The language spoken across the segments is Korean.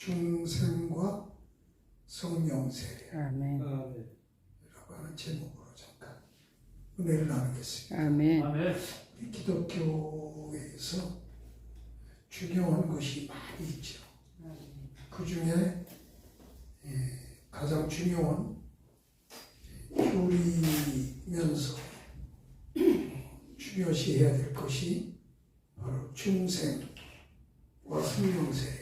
중생과 성령 세례 아멘. 라고 하는 제목으로 잠깐 은혜를 나누겠습니다. 아멘. 우리 기독교에서 중요한 것이 많이 있죠. 그 중에 가장 중요한 교리면서 중요시해야 될 것이 바로 중생과 성령 세례.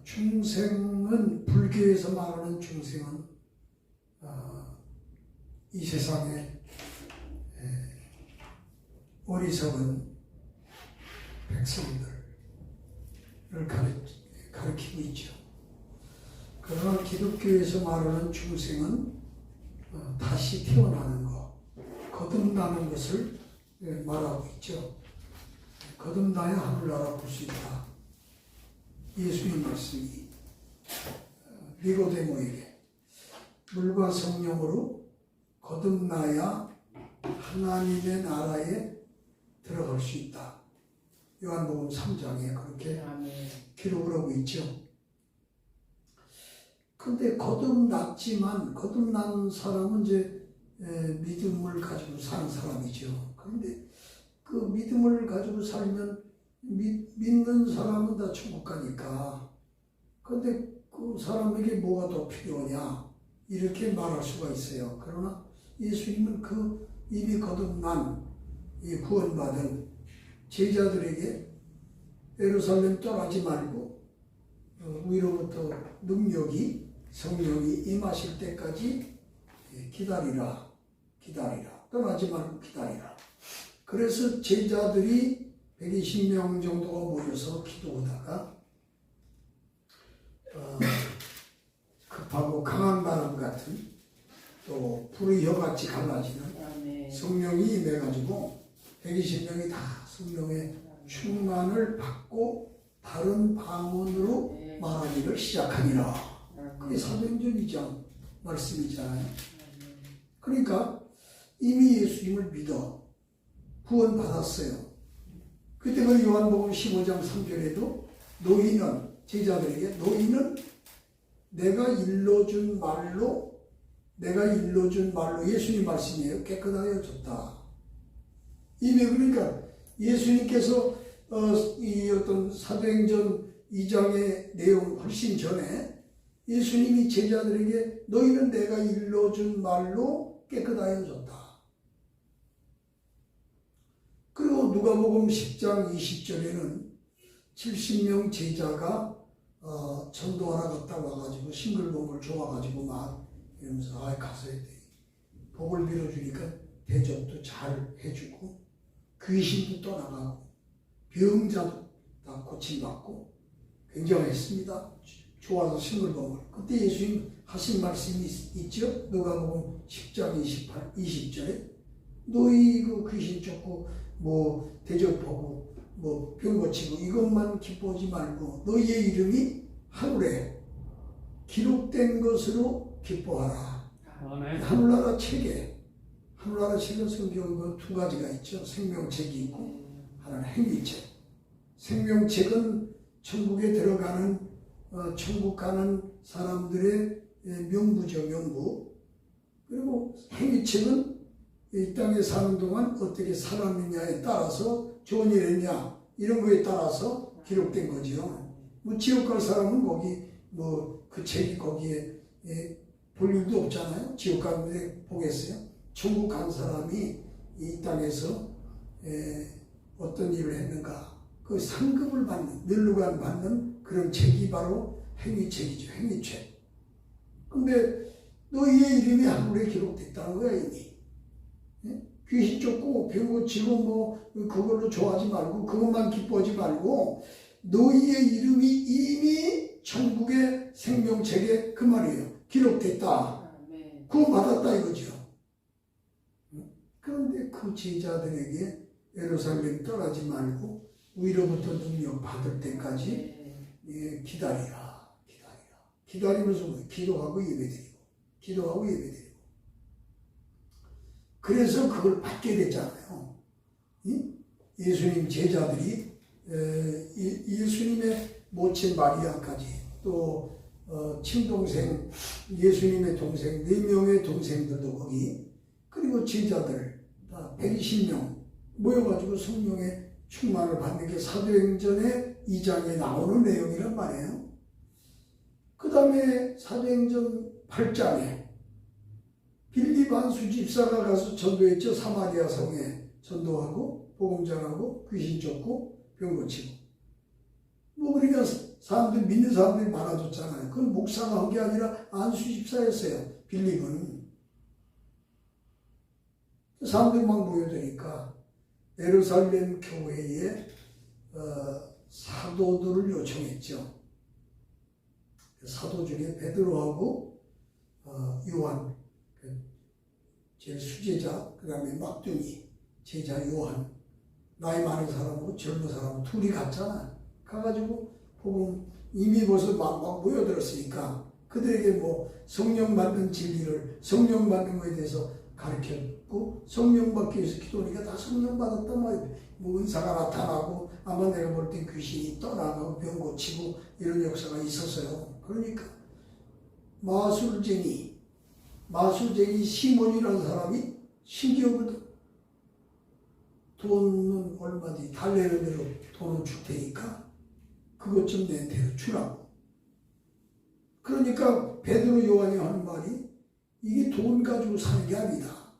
중생은 불교에서 말하는 중생은 이 세상에 어리석은 백성들을 가리키고 있죠. 그러나 기독교에서 말하는 중생은 다시 태어나는 것, 거듭나는 것을 말하고 있죠. 거듭나야 하늘나라 볼 수 있다. 예수님 말씀이 니고데모에게 물과 성령으로 거듭나야 하나님의 나라에 들어갈 수 있다. 요한복음 3장에 그렇게 기록을 하고 있죠. 근데 거듭났지만 거듭난 사람은 이제 믿음을 가지고 사는 사람이죠. 그런데 그 믿음을 가지고 살면 믿는 사람은 다 천국 가니까. 그런데 그 사람에게 뭐가 더 필요하냐 이렇게 말할 수가 있어요. 그러나 예수님은 그 이미 거듭난 이 구원받은 제자들에게 예루살렘 떠나지 말고 위로부터 능력이 성령이 임하실 때까지 기다리라. 떠나지 말고 기다리라. 그래서 제자들이 120명 정도가 모여서 기도하다가 급하고 강한 바람 같은 또 불의 혀같이 갈라지는 성령이 임해가지고 120명이 다 성령의 충만을 받고 다른 방언으로 말하기를 시작하니라. 그게 사도행전 2장 말씀이잖아요. 그러니까 이미 예수님을 믿어 구원받았어요. 그때 그 요한복음 15장 3절에도 너희는 제자들에게 너희는 내가 일러준 말로 예수님 말씀이에요. 깨끗하여졌다. 이미 그러니까 예수님께서 이 어떤 사도행전 2장의 내용 훨씬 전에 예수님이 제자들에게 너희는 내가 일러준 말로 깨끗하여졌다. 그리고 누가복음 10장 20절에는 70명 제자가 전도하러 갔다 와가지고 싱글벙글 좋아가지고 막 이러면서 가서 복을 빌어주니까 대접도 잘 해주고 귀신도 떠나가고 병자도 다 고침받고 굉장했습니다. 좋아서 싱글벙글. 그때 예수님 하신 말씀이 있죠. 누가복음 10장 20절에 너희 그 귀신 쫓고 뭐 대접하고 뭐 병 고치고 이것만 기뻐하지 말고 너희의 이름이 하늘에 기록된 것으로 기뻐하라. 하늘나라 책에 성경은 두 가지가 있죠. 생명책이 있고 하나는 행위책. 생명책은 천국에 들어가는 천국 가는 사람들의 명부죠. 명부. 그리고 행위책은 이 땅에 사는 동안 어떻게 살았느냐에 따라서 좋은 일 했냐 이런 거에 따라서 기록된 거죠. 뭐 지옥 갈 사람은 거기 뭐 그 책이 거기에 볼 일도 없잖아요. 지옥 가는데 보겠어요. 천국 간 사람이 이 땅에서 어떤 일을 했는가 그 상급을 받는 멸루관 받는 그런 책이 바로 행위책이죠. 행위책. 근데 너희의 이름이 하늘에 기록됐다는 거야 이미. 귀신 쫓고 병 고치고 뭐 그걸로 좋아하지 말고 그것만 기뻐하지 말고 너희의 이름이 이미 천국의 생명책에 그 말이에요. 기록됐다. 구원받았다 이거죠. 그런데 그 제자들에게 예루살렘 떠나지 말고 위로부터 능력 받을 때까지 기다리라. 기다리면서 뭐 기도하고 예배드리고 그래서 그걸 받게 됐잖아요. 예수님 제자들이 예수님의 모친 마리아까지 또 친동생 예수님의 동생 4명의 동생들도 거기 그리고 제자들 120명 모여가지고 성령의 충만을 받는 게 사도행전의 2장에 나오는 내용이란 말이에요. 그 다음에 사도행전 8장에 빌립 안수 집사가 가서 전도했죠. 사마리아 성에 전도하고 복음 전하고 귀신 쫓고 병 고치고 뭐 그러니까 사람들 믿는 사람들이 많아졌잖아요. 그건 목사가 한 게 아니라 안수 집사였어요. 빌립은 사람들이 막 모여드니까 예루살렘 교회에 사도들을 요청했죠. 사도 중에 베드로하고 요한 제일 수제자, 그 다음에 막둥이 제자 요한, 나이 많은 사람하고 젊은 사람 둘이 갔잖아. 가가지고 복음 이미 벌써 막 모여들었으니까 그들에게 뭐 성령 받는 진리를 성령 받는 거에 대해서 가르쳤고 성령 받기 위해서 기도하니까 다 성령 받았단 말이에요. 뭐 은사가 나타나고 아마 내가 볼 땐 귀신이 떠나가고 병 고치고 이런 역사가 있었어요. 그러니까 마술쟁이 시몬이라는 사람이 신기하거든. 돈은 얼마든지 달래는 대로 돈을 줄 테니까 그것 좀 내한테 주라고. 그러니까 베드로 요한이 하는 말이 이게 돈 가지고 사는 게 아니다.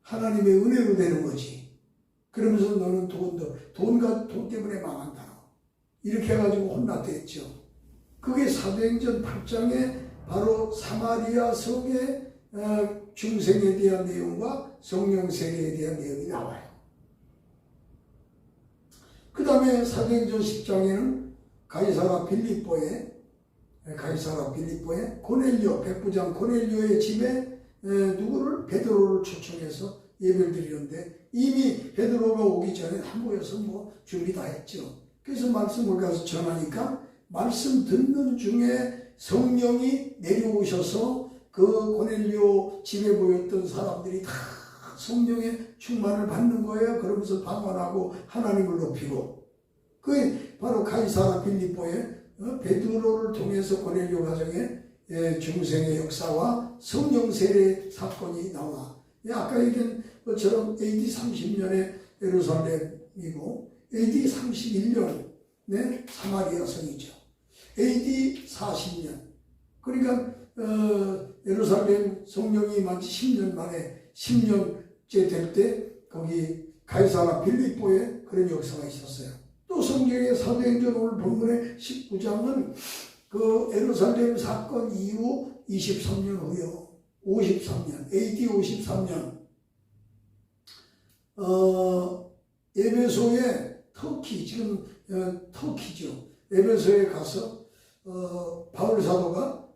하나님의 은혜로 되는 거지. 그러면서 너는 돈 때문에 망한다. 이렇게 해가지고 혼났댔죠. 그게 사도행전 8장에 바로 사마리아 성의 중생에 대한 내용과 성령 세례에 대한 내용이 나와요. 그 다음에 사도행전 10장에는 가이사라 빌립보에 고넬료 백부장 고넬료의 집에 누구를 베드로를 초청해서 예배를 드리는데 이미 베드로가 오기 전에 다 모여서 뭐 준비 다 했죠. 그래서 말씀을 가서 전하니까 말씀 듣는 중에 성령이 내려오셔서 그 고넬료 집에 모였던 사람들이 다 성령의 충만을 받는 거예요. 그러면서 방언하고 하나님을 높이고 그게 바로 가이사라 빌립보에 베드로를 통해서 고넬료 가정의 중생의 역사와 성령 세례 사건이 나와. 아까 얘기한 것처럼 AD 30년에 예루살렘이고 AD 31년에 사마리아 성이죠. AD 40년. 그러니까 예루살렘 성령이 임한 지 10년 만에 10년째 될 때 거기 가이사라 빌립보에 그런 역사가 있었어요. 또 성경의 사도행전 오늘 본문의 19장은 그 예루살렘 사건 이후 23년 후요. 53년, AD 53년 에베소의 터키, 지금 터키죠. 에베소에 가서 바울 사도가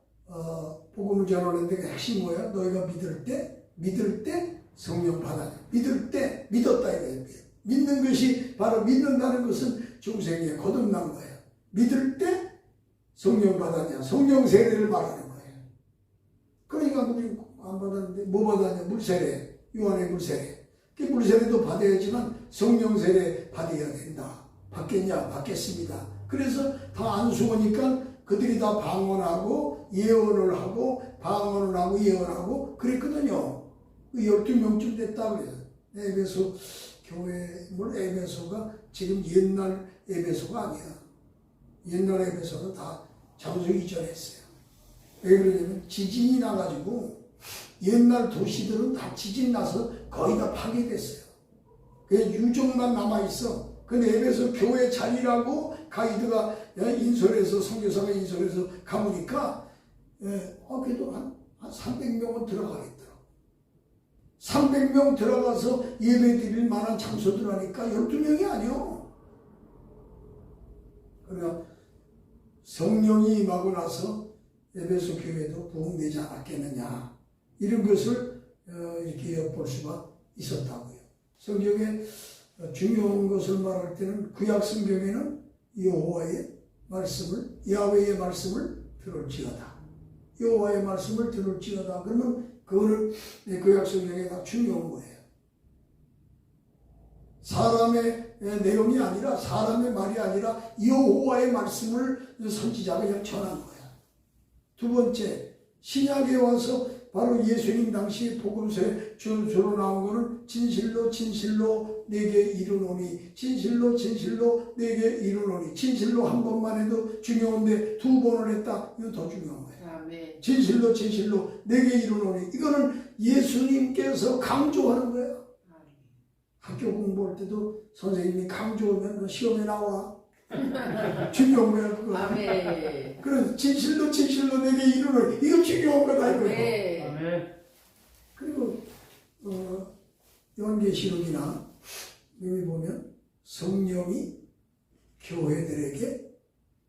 복음을 전하는데 그 핵심이 뭐야? 너희가 믿을 때 성령 받아야. 믿을 때 믿었다 이거예요. 믿는 것이 바로 믿는다는 것은 중생에 거듭난 거예요. 믿을 때 성령 받았냐? 성령 세례를 말하는 거예요. 그러니까 우리 안 받았는데 뭐 받았냐? 물세례, 요한의 물세례. 그 물세례도 받아야지만 성령 세례 받아야 된다. 받겠냐? 받겠습니다. 그래서 다 안수하니까 그들이 다 방언하고 예언을 하고 방언을 하고 예언하고 그랬거든요. 12명쯤 됐다 그래요. 에베소 교회, 물론 에베소가 지금 옛날 에베소가 아니야. 옛날 에베소는 다 장수 이전했어요. 왜 그러냐면 지진이 나가지고 옛날 도시들은 다 지진 나서 거의 다 파괴됐어요. 그냥 유적만 남아있어. 근데 에베소 교회 자리라고 가이드가 인솔해서 선교사가 인솔해서 가보니까 그래도 한 300명은 들어가겠더라고. 300명 들어가서 예배 드릴 만한 장소들 하니까 12명이 아니요. 그러니까 성령이 임하고 나서 에베소 교회도 부흥되지 않았겠느냐 이런 것을 이렇게 엿볼 수가 있었다고요. 성경에 중요한 것을 말할 때는 구약 성경에는 여호와의 말씀을 야훼의 말씀을 들을지어다. 여호와의 말씀을 들을지어다. 그러면 그거는 구약 성경에 다 중요한 거예요. 사람의 내용이 아니라 사람의 말이 아니라 여호와의 말씀을 선지자가 그냥 전한 거야. 두 번째, 신약에 와서 바로 예수님 당시 복음서에 주로 나온 거는 진실로 진실로 내게 이르노니, 진실로 진실로 내게 이르노니. 진실로 한 번만 해도 중요한데 두 번을 했다. 이거 더 중요한 거야. 아멘. 진실로 진실로 내게 이르노니. 이거는 예수님께서 강조하는 거예요. 학교 공부할 때도 선생님이 강조하면 시험에 나와. 중요한 거야 그거. 아멘. 그래서 진실로 진실로 내게 이르노니. 이거 중요한 거다 이거. 아멘. 그리고 요한계시록이나 여기 보면 성령이 교회들에게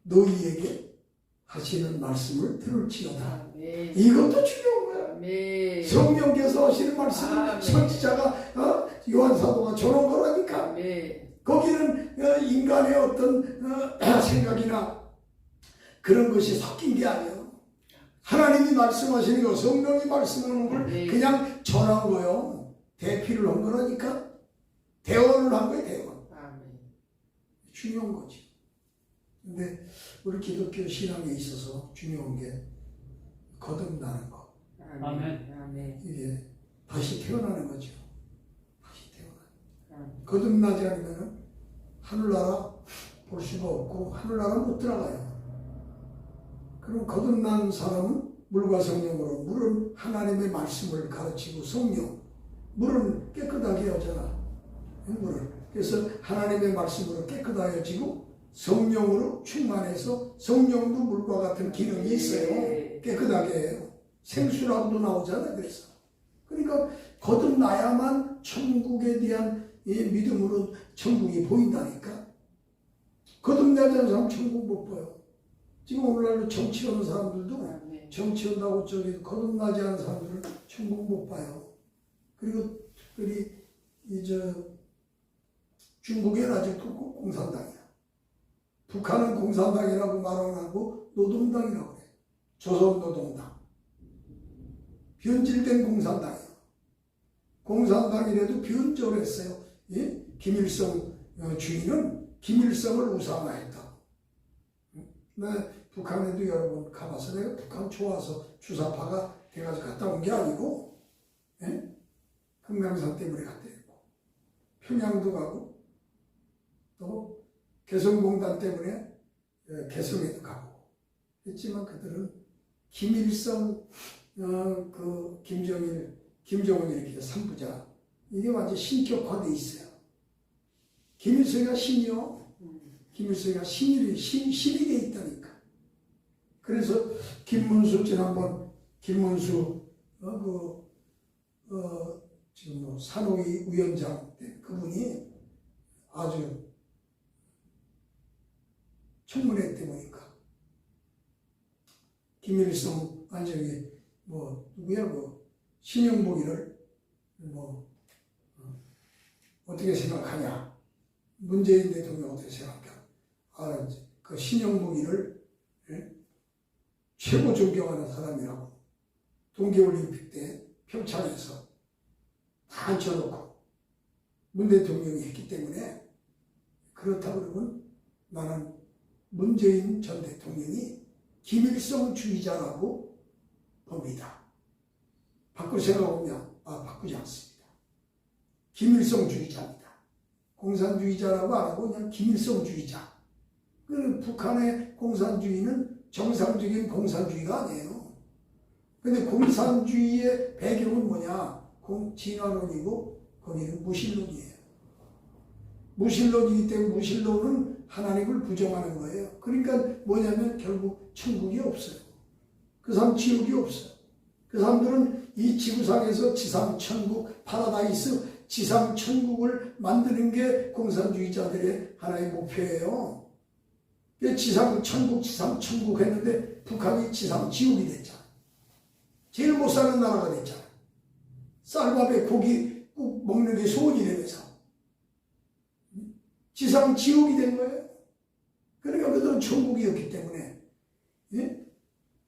너희에게 하시는 말씀을 들을지어다. 아멘. 이것도 중요한 거야. 아멘. 성령께서 하시는 말씀을 아멘. 선지자가 요한 사도가 전한 거라니까. 아멘. 거기는 인간의 어떤 생각이나 그런 것이 섞인 게 아니에요. 하나님이 말씀하시는 거, 성령이 말씀하는 걸 그냥 전한 거요. 대피를 한 거라니까. 대언을 한 거예요, 대언. 아멘. 중요한 거지. 근데 우리 기독교 신앙에 있어서 중요한 게 거듭나는 거. 아멘. 아멘. 이게 다시 태어나는 거죠. 다시 태어나는. 아멘. 거듭나지 않으면 하늘나라 볼 수가 없고 하늘나라 못 들어가요. 그럼 거듭난 사람은 물과 성령으로, 물은 하나님의 말씀을 가르치고 성령, 물은 깨끗하게 하잖아. 물을. 그래서 하나님의 말씀으로 깨끗하여지고 성령으로 충만해서 성령도 물과 같은 기능이 있어요. 깨끗하게 해요. 생수라고도 나오잖아요. 그래서. 그러니까 거듭나야만 천국에 대한 이 믿음으로 천국이 보인다니까. 거듭나지 않은 사람 천국 못 봐요. 지금 오늘날로 정치하는 사람들도 정치한다고 저기 거듭나지 않은 사람들은 천국 못 봐요. 그리고 특별히 중국에는 아직도 공산당이야. 북한은 공산당이라고 말 안 하고 노동당이라고 그래. 조선노동당. 변질된 공산당이야. 공산당이라도 변절을 했어요. 예? 김일성 주인은 김일성을 우상화했다. 나 북한에도 여러 번 가봐서 내가 북한 좋아서 주사파가 돼가지고 갔다 온 게 아니고, 예? 금강산 때문에 갔다 했고, 평양도 가고, 또 개성공단 때문에 개성에도 가고 했지만 그들은 김일성, 김정일, 김정은 이렇게 3부자 이게 완전 신격화돼 있어요. 김일성이가 신이요. 김일성이가 신이 돼 있다니까. 그래서 김문수 지난번 김문수 지금 산호위 위원장 때 그분이 아주 청문회 때 보니까 김일성 누구야 신영복이를 어떻게 생각하냐, 문재인 대통령 어떻게 생각하냐, 그 신영복이를 최고 존경하는 사람이라고 동계올림픽 때 평창에서 다 앉혀놓고 문 대통령이 했기 때문에 그렇다고 그러면 나는 문재인 전 대통령이 김일성주의자라고 봅니다. 바꿀 생각 없냐? 바꾸지 않습니다. 김일성주의자입니다. 공산주의자라고 안 하고 그냥 김일성주의자. 북한의 공산주의는 정상적인 공산주의가 아니에요. 근데 공산주의의 배경은 뭐냐? 진화론이고 거기는 무신론이에요. 무신론이기 때문에 무신론은 하나님을 부정하는 거예요. 그러니까 뭐냐면 결국 천국이 없어요. 그 사람 지옥이 없어요. 그 사람들은 이 지구상에서 지상천국, 파라다이스, 지상천국을 만드는 게 공산주의자들의 하나의 목표예요. 지상천국 했는데 북한이 지상지옥이 됐잖아. 제일 못 사는 나라가 됐잖아. 쌀밥에 고기 국 먹는 게 소원이라면서. 지상지옥이 된 거예요. 그러니까 그들은 천국이었기 때문에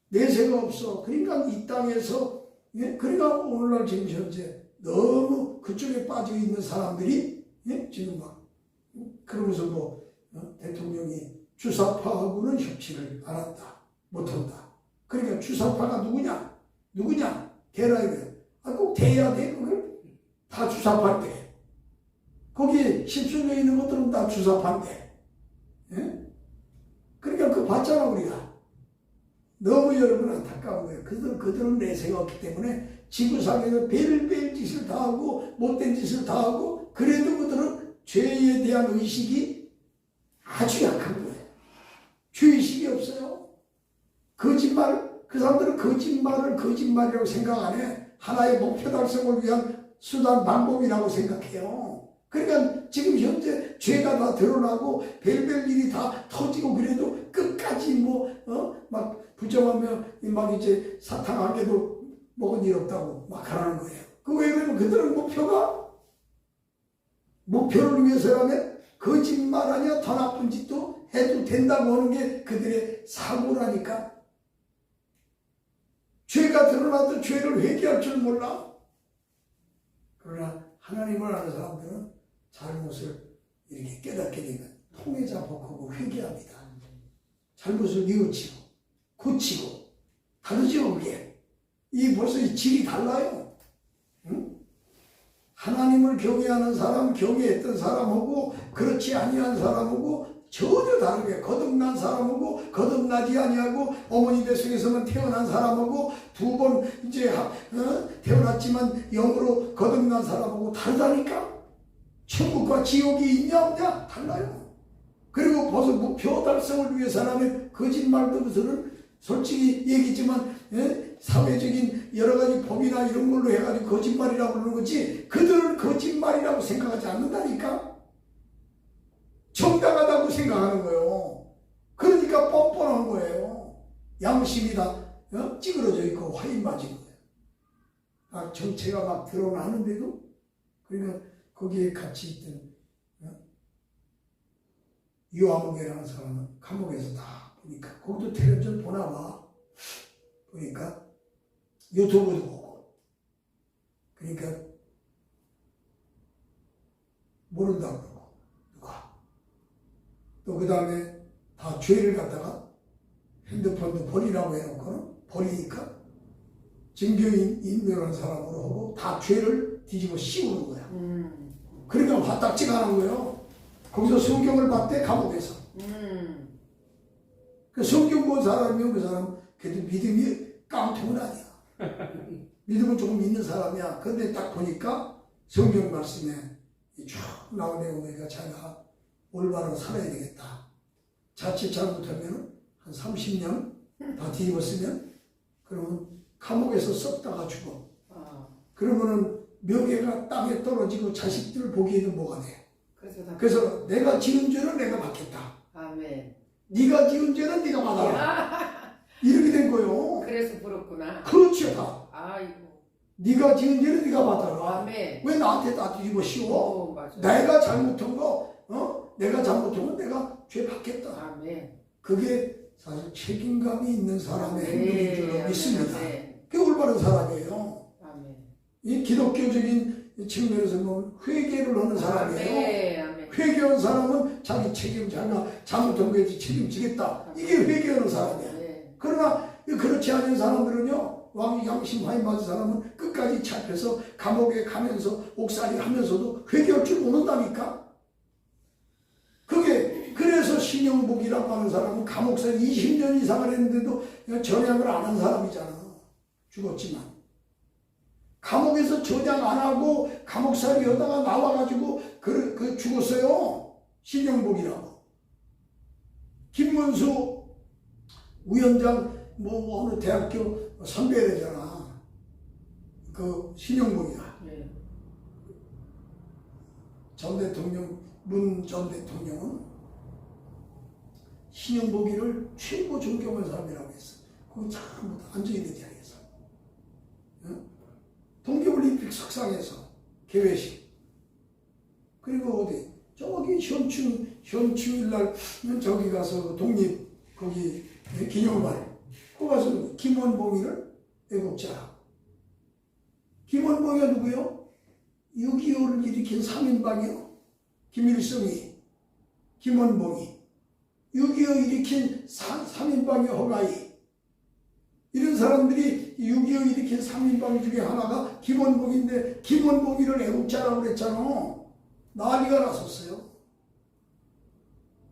내세가 없어. 그러니까 이 땅에서 그러니까 오늘날 지금 현재 너무 그쪽에 빠져 있는 사람들이 지금 막 그러면서 대통령이 주사파하고는 협치를 안 한다. 못한다. 그러니까 주사파가 누구냐? 대라 이거야. 꼭 대야 돼, 그걸? 다 주사파인데. 거기 십수녀 있는 것들은 다 주사파인데. 예? 그러니까 그거 봤잖아, 우리가. 너무 여러분 안타까운 거예요. 그들은 내세가 없기 때문에 지구상에서 별별 짓을 다 하고, 못된 짓을 다 하고, 그래도 그들은 죄에 대한 의식이 아주 약한 거예요. 죄의식이 없어요. 거짓말, 그 사람들은 거짓말을 거짓말이라고 생각 안 해. 하나의 목표 달성을 위한 수단, 방법이라고 생각해요. 그러니까 지금 현재 죄가 다 드러나고 별별 일이 다 터지고 그래도 끝까지 막 부정하며 막 이제 사탕하게도 먹은 일 없다고 막 하라는 거예요. 왜 그러면 그들은 목표를 위해서라면 거짓말 아니야 더 나쁜 짓도 해도 된다고 하는 게 그들의 사고라니까. 죄가 드러나도 죄를 회개할 줄 몰라. 그러나 하나님을 아는 사람들은 잘못을 이렇게 깨닫게 되면 통회자복하고 회개합니다. 잘못을 뉘우치고 고치고 다르죠 그게. 벌써 이 질이 달라요. 응? 하나님을 경외하는 사람, 경외했던 사람하고 그렇지 아니한 사람하고 전혀 다르게 거듭난 사람하고 거듭나지 아니하고 어머니 뱃속에서만 태어난 사람하고 두 번 이제 태어났지만 영으로 거듭난 사람하고 다르다니까. 천국과 지옥이 있냐 없냐 달라요. 그리고 벌써 목표 달성을 위해서라면 거짓말도 그들은 솔직히 얘기지만 사회적인 여러 가지 법이나 이런 걸로 해가지고 거짓말이라고 그러는 거지 그들은 거짓말이라고 생각하지 않는다니까. 정당하다고 생각하는 거예요. 그러니까 뻔뻔한 거예요. 양심이 다 찌그러져 있고 화인 맞은 거예요. 정체가 막 드러나는데도. 그러니까 거기에 같이 있던 유아무개라는 사람은 감옥에서 다 보니까 거기도 텔레비전 보나 봐. 보니까 유튜브도 보고 그러니까 모른다고 그러고 누가 또 그 다음에 다 죄를 갖다가 핸드폰도 버리라고 해놓고는 버리니까 증거인 인멸한 사람으로 하고 다 죄를 뒤집어 씌우는 거야. 그러니까 화딱지가 하는 거예요. 거기서 성경을 봤대 감옥에서. 그 성경 본 사람이면 그 사람 그래도 믿음이 깡통은 아니야. 믿음은 조금 있는 사람이야. 그런데 딱 보니까 성경 말씀에 쭉 나온 내용이니까 자기가 올바로 살아야 되겠다. 자칫 잘못하면 한 30년 다 뒤집었으면 그러면 감옥에서 썩다가 죽어. 그러면은 명예가 땅에 떨어지고 자식들 보기에는 뭐가 돼? 그래서 내가 지은 죄는 내가 받겠다. 아멘. 네가 지은 죄는 네가 받아라. 이렇게 된 거요. 그래서 부럽구나. 그렇죠 다. 아이고. 네가 지은 죄는 네가 받아라. 아멘. 왜 나한테 다 뒤집어 씌워? 맞아. 내가 잘못한 거, 내가 잘못하면 내가 죄 받겠다. 아멘. 그게 사실 책임감이 있는 사람의 행동인 줄로 믿습니다. 아멘. 그게 올바른 사람이에요. 아멘. 이 기독교적인 측면에서 보면 회개를 하는 사람이에요. 아멘. 회개한 사람은 자기 책임, 자기가 잘못한 거에 책임지겠다. 이게 회개하는 사람이야. 그러나 그렇지 않은 사람들은요, 왕이 양심 화인 받은 사람은 끝까지 잡혀서 감옥에 가면서 옥살이 하면서도 회개할 줄 모른다니까. 그래서 신영복이라고 하는 사람은 감옥살 20년 이상을 했는데도 전향을 안 한 사람이잖아. 죽었지만. 감옥에서 전향 안 하고 감옥살이 하다가 나와가지고 그 죽었어요. 신영복이라고. 김문수 위원장 어느 대학교 선배래잖아. 그 신영복이가. 전 대통령, 문 전 대통령은 신영복이를 최고 존경하는 사람이라고 했어. 거기 전부 다 앉아있는 자리에서. 동계올림픽 석상에서 개회식. 그리고 어디 저기 현충일날 저기 가서 독립 거기 기념관 거기 가서 김원봉이를 애국자. 김원봉이가 누구요? 6.25를 일으킨 3인방이요. 김일성이 김원봉이, 6.25 일으킨 3인방의 허가희, 이런 사람들이 6.25 일으킨 3인방 중에 하나가 김원봉인데 김원봉이를 애국자라고 그랬잖아. 난리가 났었어요.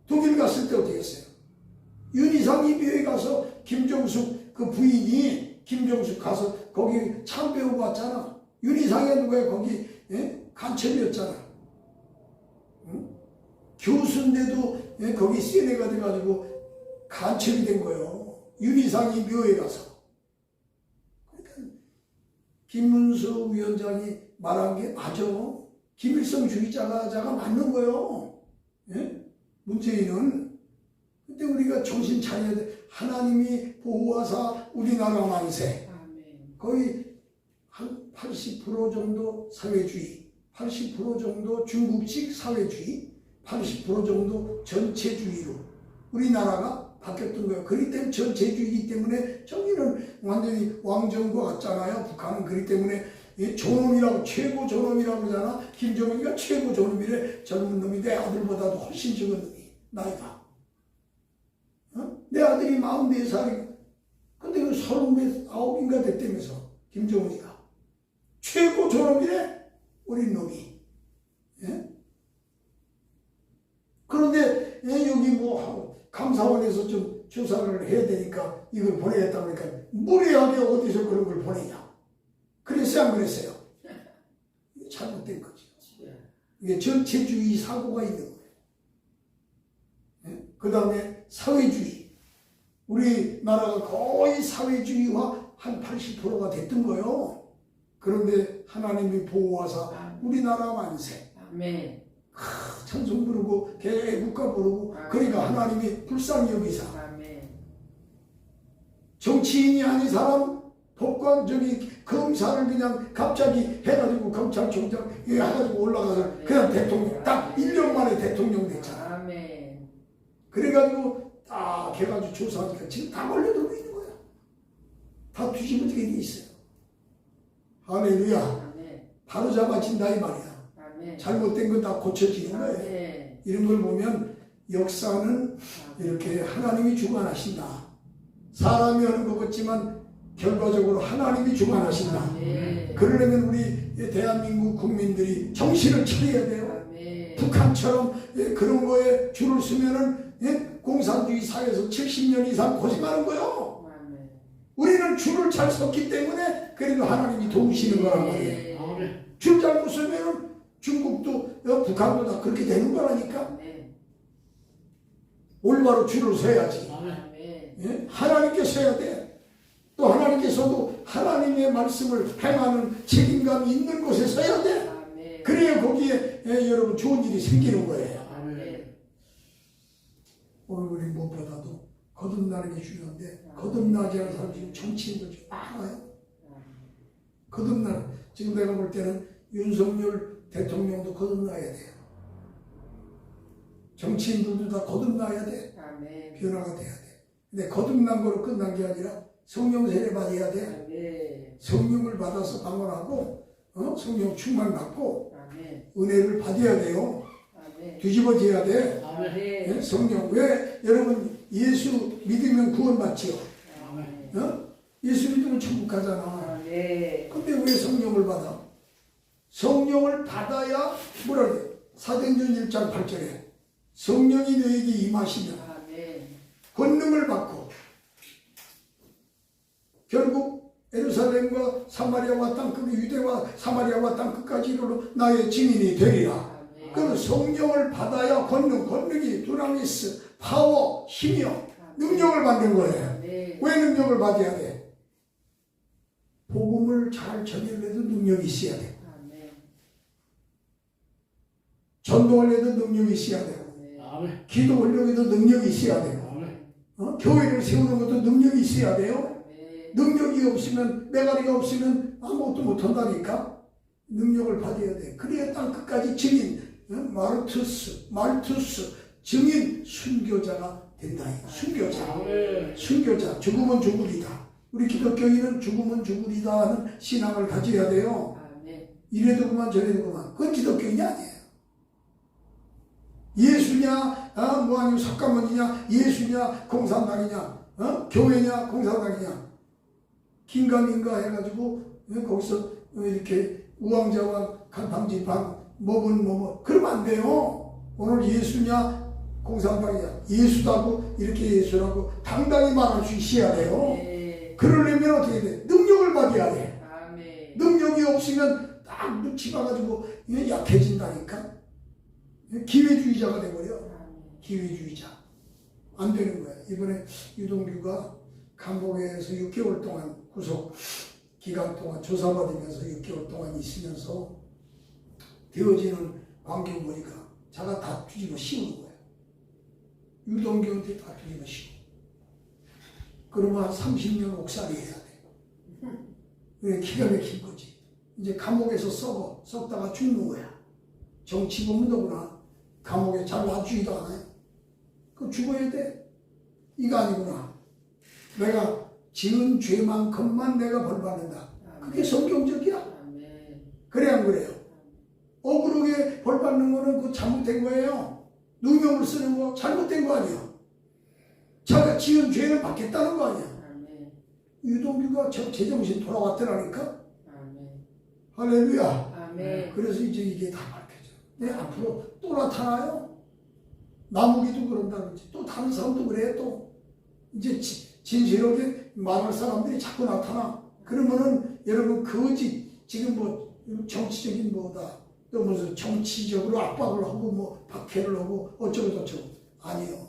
독일 갔을 때 어떻게 했어요? 윤희상이 묘에 가서 김정숙 그 부인이 김정숙 가서 거기 참배우고 왔잖아. 윤희상이 누가 거기 간첩이었잖아. 응? 교수인데도 거기 세뇌가 돼가지고 간첩이 된 거예요. 윤희상이 묘에 가서. 그러니까 김문수 위원장이 말한 게 맞아. 김일성주의자가 맞는 거예요. 예? 문재인은. 근데 우리가 정신 차려야 돼. 하나님이 보호하사 우리나라 만세. 아멘. 거의 한 80% 정도 사회주의, 80% 정도 중국식 사회주의, 80% 정도 전체주의로 우리나라가 바뀌었던 거예요. 그렇기 때문에 전체주의이기 때문에 저기는 완전히 왕정과 같잖아요. 북한은 그렇기 때문에 존엄이라고, 최고 존엄이라고 그러잖아. 김정은이가 최고 존엄이래. 젊은 놈이 내 아들보다도 훨씬 적은 놈이, 나이가. 내 아들이 44살이고, 근데 그 39인가 됐다면서, 김정은이가. 최고 존엄이래, 우리 놈이. 예? 그런데, 여기 뭐, 감사원에서 좀 조사를 해야 되니까 이걸 보내겠다 그러니까, 무리하게 어디서 그런 걸 보내냐. 그랬어요, 안 그랬어요? 잘못된 거지. 이게 전체주의 사고가 있는 거예요. 예? 그 다음에 사회주의. 우리나라가 거의 사회주의화 한 80%가 됐던 거예요. 그런데 하나님이 보호하사 우리나라 만세. 아멘. 찬송 부르고 애국가 부르고 그러니까 하나님이 불쌍히 여기사. 아멘. 정치인이 아닌 사람 법관 검사를 그냥 갑자기 해가지고 검찰총장 해가지고 올라가서 그냥 대통령 딱 1년 만에 대통령 됐잖아. 아멘. 그래가지고 딱 해가지고 조사하니까 지금 다 걸려들고 있는 거야. 다 뒤집어지게 돼 있어요. 할렐루야. 아멘. 바로 잡아진다 이 말이야. 아멘. 잘못된 건 다 고쳐지는 거예요. 아멘. 이런 걸 보면 역사는 이렇게 하나님이 주관하신다. 사람이 하는 것 같지만 결과적으로 하나님이 주관하신다. 아멘. 그러려면 우리 대한민국 국민들이 정신을 차려야 돼요. 아멘. 북한처럼 그런 거에 줄을 서면은 공산주의 사회에서 70년 이상 고생하는 거요. 아멘. 우리는 줄을 잘 섰기 때문에 그래도 하나님이 도우시는 거란 말이에요. 줄 잘못 서면은 중국도 북한도 다 그렇게 되는 거라니까. 아멘. 올바로 줄을 서야지. 아멘. 예? 하나님께 서야 돼. 또 하나님께서도 하나님의 말씀을 행하는 책임감이 있는 곳에 서야 돼. 아멘. 그래야 거기에 여러분 좋은 일이 생기는 거예요. 아멘. 오늘 우리 무엇보다도 거듭나는 게 중요한데 거듭나지 않은 사람 지금 정치인도 좀 많아요. 거듭나는. 지금 내가 볼 때는 윤석열 대통령도 거듭나야 돼요. 정치인들도 다 거듭나야 돼. 아멘. 변화가 돼야 돼. 근데 거듭난 거로 끝난 게 아니라 성령 세례 받아야 돼. 아멘. 성령을 받아서 방언하고 성령 충만 받고 아멘. 은혜를 받아야 돼요. 아멘. 뒤집어져야 돼. 아멘. 예? 성령. 왜 여러분 예수 믿으면 구원받지요? 아멘. 예수 믿으면 천국 가잖아. 아멘. 근데 왜 성령을 받아? 성령을 받아야 뭐라 그래? 사도행전 1장 8절에 성령이 너에게 임하시면 아멘. 권능을 받고 결국 예루살렘과 사마리아와 땅끝 유대와 사마리아와 땅끝까지 이르러 나의 증인이 되리라. 그럼 성령을 받아야 권능이 두나미스, 파워, 힘이요 능력을 받는 거예요. 아멘. 왜 능력을 받아야 돼? 복음을 잘 전하려도 능력이 있어야 돼. 아멘. 전도하려도 능력이 있어야 되고 아멘. 기도 올려도 능력이 있어야 되고 교회를 세우는 것도 능력이 있어야 돼요. 능력이 없으면 메가리가 없으면 아무것도 못한다니까. 능력을 받아야 돼. 그래야 땅 끝까지 증인 말투스 증인 순교자가 된다. 순교자 죽으면 죽으리다. 우리 기독교인은 죽으면 죽으리다 하는 신앙을 가져야 돼요. 아멘. 이래도 그만 저래도 그만. 그건 기독교인이 아니에요. 예수냐 뭐 아니면 석가모니냐, 예수냐, 공산당이냐, 교회냐, 공산당이냐, 긴가민가 해가지고 거기서 이렇게 우왕좌왕 갈팡질팡 뭐뭐 그러면 안 돼요. 오늘 예수냐 공산당이냐, 예수다고 이렇게 예수라고 당당히 말할 수 있어야 돼요. 네. 그러려면 어떻게 돼? 능력을 받아야 돼. 아멘. 능력이 없으면 딱 묻혀봐가지고 약해진다니까. 기회주의자가 돼버려. 기회주의자. 안 되는 거야. 이번에 유동규가 감옥에서 6개월 동안 구속 기간 동안 조사받으면서 6개월 동안 있으면서 되어지는 광교 보니까 자가 다 뒤집어 씌우는 거야. 유동규한테 다 뒤집어 씌워. 그러면 한 30년 옥살이 해야 돼. 그래 기가 막힌 거지. 이제 감옥에서 썩다가 죽는 거야. 정치 범죄구나. 감옥에 잘 놔주지도 않아요. 그럼 죽어야 돼. 이거 아니구나. 내가 지은 죄만큼만 내가 벌 받는다. 그게 성경적이야. 그래 안 그래요? 억울하게 벌 받는 거는 그 잘못된 거예요. 누명을 쓰는 거 잘못된 거 아니야. 자가 지은 죄를 받겠다는 거 아니야. 유동규가 제정신 돌아왔더라니까. 할렐루야. 그래서 이제 이게 다 밝혀져. 내 앞으로 또 나타나요. 나무기도 그런다 그러지. 또 다른 사람도 그래. 또 이제 진실하게 말할 사람들이 자꾸 나타나. 그러면은 여러분 거짓 지금 뭐 정치적인 뭐다 또 무슨 정치적으로 압박을 하고 뭐 박해를 하고 어쩌고 저쩌고 아니요.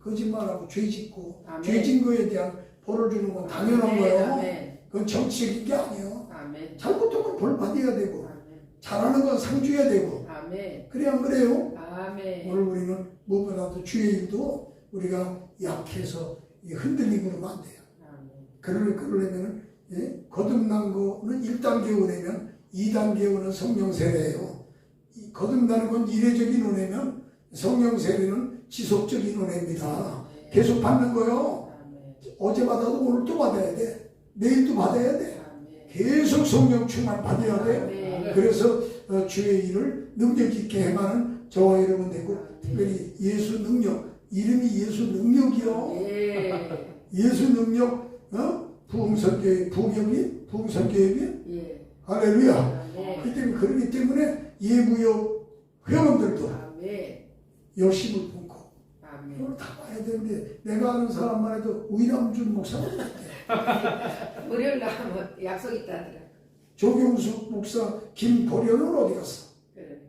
거짓말하고 죄 짓고 죄 진 거에 대한 벌을 주는 건 당연한 거예요. 그건 정치적인 게 아니에요. 잘못하면 벌 받아야 되고 잘하는 건 상 줘야 되고 그래 안 그래요? 오늘 우리는 무엇보다도 주의 일도 우리가 약해서 흔들리고 그러면 안 돼요. 그러려면 거듭난 거는 1단계 은혜면 2단계 은혜는 성령 세례예요. 거듭나는 건 이례적인 은혜면 성령 세례는 지속적인 은혜입니다. 계속 받는 거요. 어제 받아도 오늘 또 받아야 돼. 내일도 받아야 돼. 계속 성령 충만 받아야 돼. 그래서 주의 일을 능력 있게 행하는 저와 여러분 되고 특별히 예수 능력, 이름이 예수 능력이요. 예수 능력, 부흥선교회, 부흥선교회, 할렐루야. 그렇기 때문에 예무역 회원들도 열심을 품고 그걸 다 봐야 되는데 내가 아는 사람만 해도 우이남준 목사가 있대. 월요일 날 뭐 약속 있다더라. 조경숙 목사, 김보련은 어디 갔어? 그래.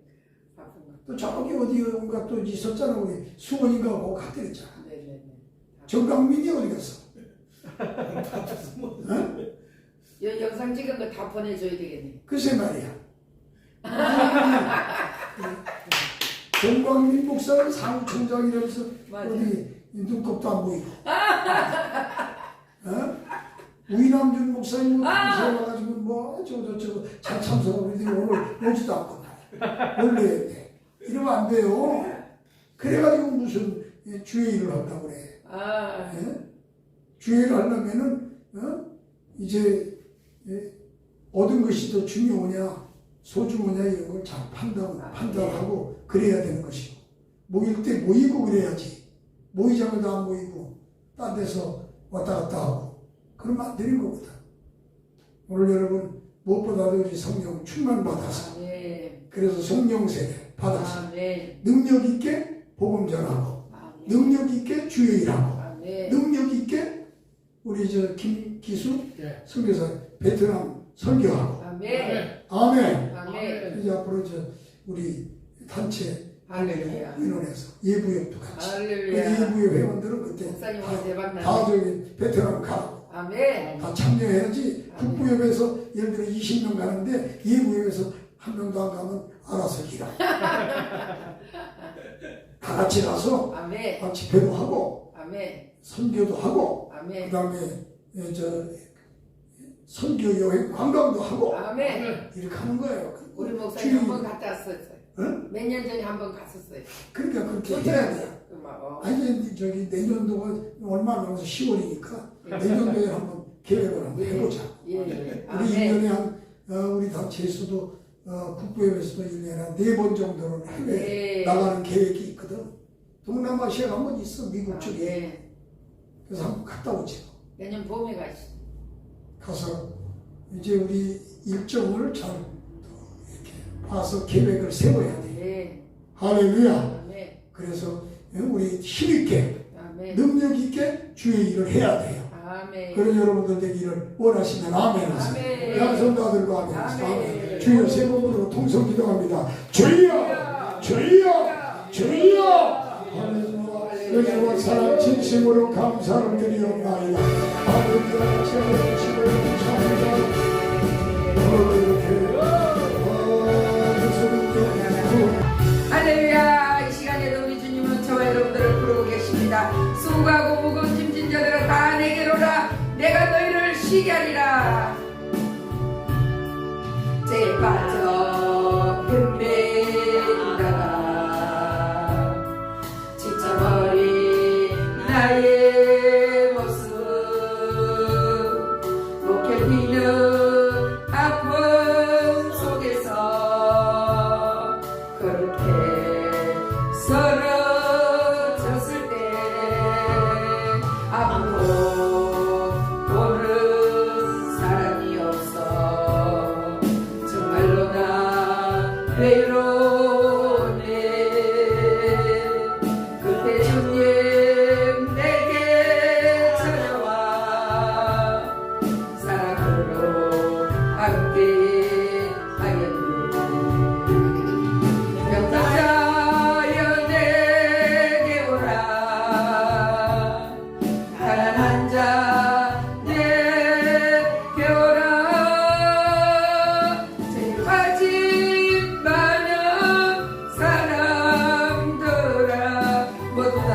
바쁜 거. 또 저기 어디가 또 있었잖아. 우리 수원인가 하고 갔더랬잖아. 네네네. 정강민이 어디 갔어? 영상 찍은 거 다 보내줘야 되겠네. 글쎄 말이야. 정광민 목사는 사무총장이라면서 어디 눈곱도 안 보이고 우이남준 목사님 와가지고 뭐 저거 잘 참석하고 오늘 오지도 않고 놀래야 돼. 이러면 안 돼요. 그래가지고 무슨 주의 일을 한다고 그래. 주의 일을 하려면은 이제 얻은 것이 더 중요하냐 소중하냐 이런 걸 잘 판단하고 그래야 되는 것이고 모일 때 모이고 그래야지. 모이자마자 안 모이고 딴 데서 왔다 갔다 하고 그러면 안 되는 거거든. 오늘 여러분 무엇보다도 우리 성령 충만 받아서 그래서 성령 세례 받아서 능력 있게 복음 전하고 능력 있게 주의 일하고 능력 있게 우리 저 김기수 선교사 베트남 설교하고 아멘. 이제 앞으로 저 우리 단체 인원에서 예부역도 같이 그 예부역 회원들은 그때 다 저기 베트남 가고 다 참여해야지. 국부역에서 예를 들어 20명 가는데 예부역에서 한 명도 안 가면 알아서 기라. 다 같이 가서 집회도 하고 선교도 하고 그 다음에 저 선교 여행 관광도 하고 이렇게 하는 거예요. 우리 목사님 한 번 갔다 왔었어요. 몇 년 전에 한 번 갔었어요. 그러니까 그렇게 해야 돼. 아니 저기 내년도가 얼마 남아서 10월이니까 내년도에 한번 계획을 한번 해보자. 우리 1년에 한 우리 단체에서도 국부협에서도 1년에 한 4번 정도는 해외 나가는 계획이 있거든. 동남아시아가 한 번 있어, 미국 아, 쪽에. 네. 그래서 한번 갔다 오죠. 내년 봄에 가시. 가서 이제 우리 일정을 잘 이렇게 봐서 계획을 세워야 돼. 네. 할렐루야. 아멘. 그래서 우리 힘있게, 아멘. 능력있게 주의 일을 해야 돼요. 아멘. 그런 여러분들 되기를 원하시면 아멘 하세요. 아멘. 양손다들과 아멘 하세요. 아멘. 아멘. 주여 세 몸으로 통성 기도합니다. 주여! 주여! 주여! 할렐루야. 여기와 사랑 진심으로 감사를 드리옵나이다. 할렐루야. 제가 주시고 감사합니다. 할렐루야. 이 시간에도 우리 주님은 저와 여러분들을 부르고 계십니다. 수고하고 무거운 짐진 자들아 다 내게로라. 내가 너희를 쉬게 하리라. 죄에 빠져 헤매다가 지쳐버린 나의 모습 목회비는 아픔 속에서 그렇게 쓰러졌을 때 아무도 보는 사람이 없어 정말로 나 외로우네. 그때 주님 내게 찾아와 사랑으로 함께 하였네. 명사자여 내게 오라. 가난한 자 내게 오라. 죄에 빠진 많은 사람들아 모두 다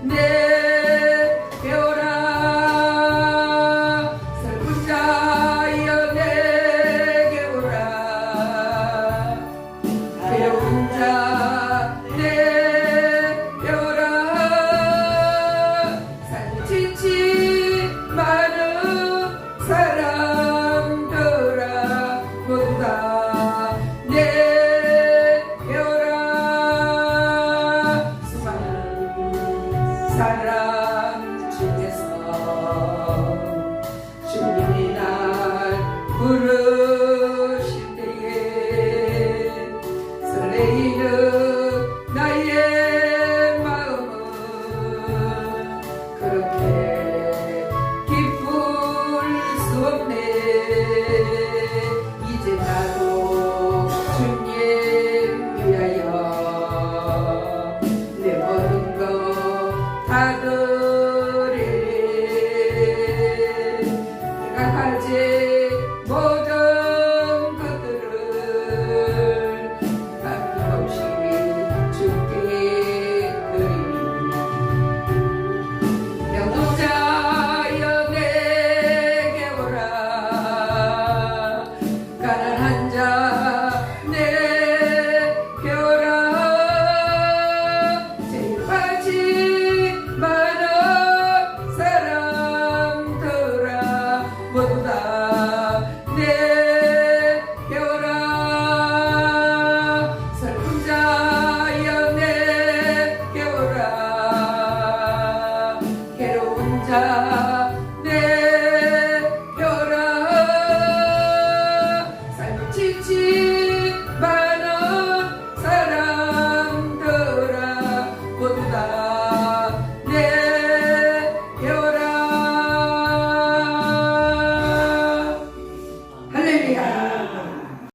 내게 오라. 슬픈 자여 내게 오라. 괴로운 자 내게 오라. 삶이 지친 많은 사람들아 모두 다 내게 오라. 수많은 사람 중에서 주님이 날 부르실 때에 설레이는 나의 마음은 그렇게 기쁠 수 없네. 이제 나도 주님 위하여 내 모든 것 다 드리리. 내가 가진 모든 것들을 아낌없이 주께 드리니. 영도자여 내게 오라. 가난한 자 내게 오라. 죄에 빠진 많은 사람들아 모두 다 내게 오라. 슬픈 자여 내게 오라. 괴로운 자 내게 오라. 삶을 지친 많은 사람들아 모두 다 내게 오라. 할렐루야.